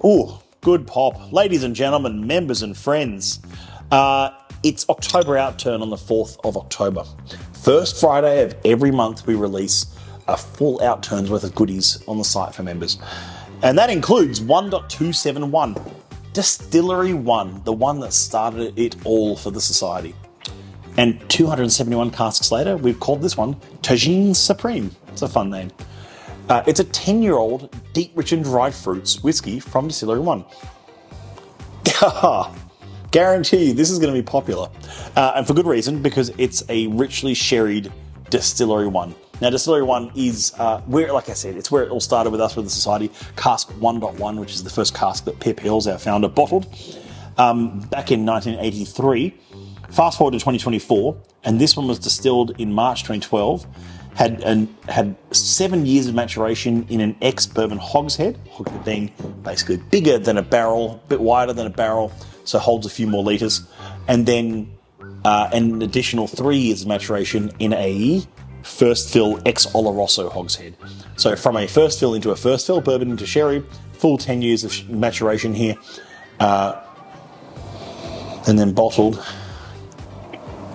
Ooh, good pop. Ladies and gentlemen, members and friends, it's October Outturn on the 4th of October. First Friday of every month we release a full Outturn's worth of goodies on the site for members. And that includes 1.271, Distillery 1, the one that started it all for the society. And 271 casks later, we've called this one Tagine Supreme. It's a fun name. It's a 10-year-old deep rich and dried fruits whiskey from Distillery 1. Guarantee you this is going to be popular. And for good reason, because it's a richly sherried Distillery 1. Now, Distillery 1 is where, like I said, it's where it all started with us with the society. Cask 1.1, which is the first cask that Pip Hills, our founder, bottled back in 1983. Fast forward to 2024, and this one was distilled in March 2012. Had 7 years of maturation in an ex-bourbon hogshead. Hogshead being basically bigger than a barrel, a bit wider than a barrel, so holds a few more litres. And then an additional 3 years of maturation in a first fill ex-Oloroso hogshead. So from a first fill into a first fill, bourbon into sherry, full 10 years of maturation here, and then bottled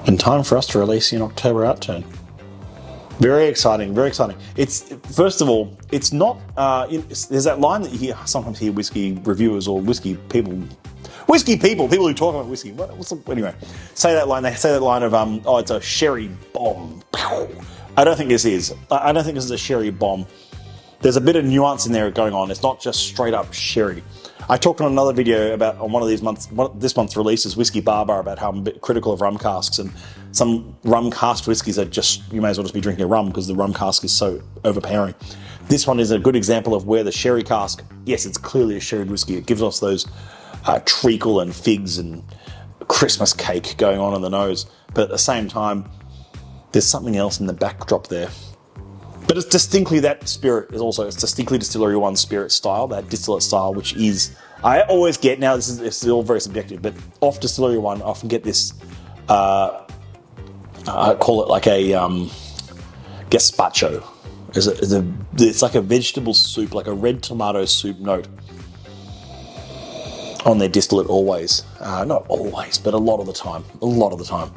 in time for us to release in October Outturn. Very exciting, very exciting. It's, first of all, it's not, there's that line that you hear, sometimes hear whiskey reviewers or whiskey people who talk about whiskey. Anyway, say that line, they say that line of, oh, it's a sherry bomb. I don't think this is. I don't think this is a sherry bomb. There's a bit of nuance in there going on. It's not just straight up sherry. I talked on another video about, on one of this month's releases, Whiskey Barbar, about how I'm a bit critical of rum casks, and some rum cask whiskies are just, you may as well just be drinking a rum because the rum cask is so overpowering. This one is a good example of where the sherry cask, yes, it's clearly a sherried whiskey. It gives us those treacle and figs and Christmas cake going on in the nose, but at the same time, there's something else in the backdrop there. But it's distinctly that spirit is also, it's distinctly Distillery 1 spirit style, that distillate style, which is, I always get, now this is all very subjective, but off Distillery 1, I often get this, I call it like a gazpacho. It's like a vegetable soup, like a red tomato soup note on their distillate always. Not always, but a lot of the time.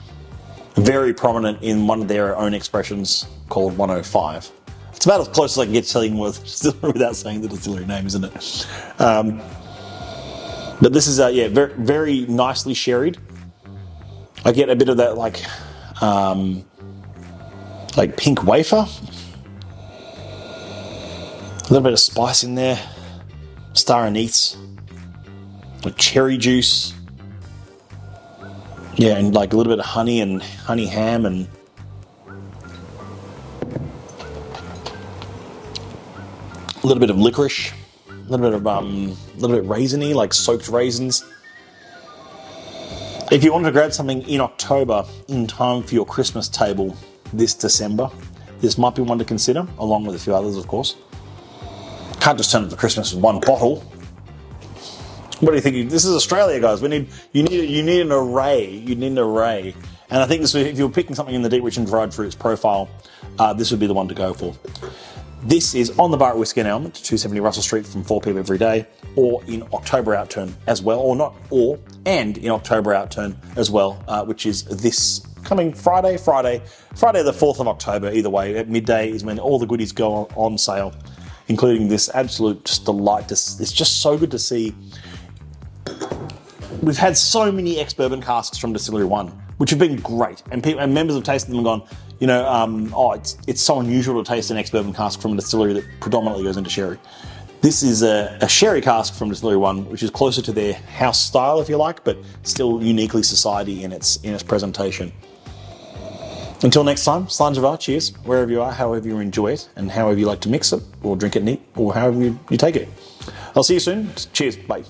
Very prominent in one of their own expressions called 105. It's about as close as I can get to telling what distillery without saying the distillery name, isn't it? But this is, very, very nicely sherried. I get a bit of that, like pink wafer. A little bit of spice in there. Star anise. Like cherry juice. Yeah, and like a little bit of honey and honey ham and a little bit of licorice, a little bit raisiny, like soaked raisins. If you want to grab something in October in time for your Christmas table this December, this might be one to consider, along with a few others, of course. Can't just turn up to Christmas with one bottle. What do you think? This is Australia, guys. You need an array. You need an array. And I think this, if you're picking something in the deep rich and dried fruits profile, this would be the one to go for. This is on the bar at Whiskey and Element, 270 Russell Street from 4 p.m. every day, or in October Outturn as well, and in October Outturn as well, which is this coming Friday the 4th of October. Either way, at midday is when all the goodies go on sale, including this absolute just delight. It's just so good to see. We've had so many ex-bourbon casks from Distillery 1, which have been great, and members have tasted them and gone, it's so unusual to taste an ex-bourbon cask from a distillery that predominantly goes into sherry. This is a sherry cask from Distillery 1, which is closer to their house style, if you like, but still uniquely society in its presentation. Until next time, Slanjava, cheers, wherever you are, however you enjoy it, and however you like to mix it, or drink it neat, or however you take it. I'll see you soon. Cheers, bye.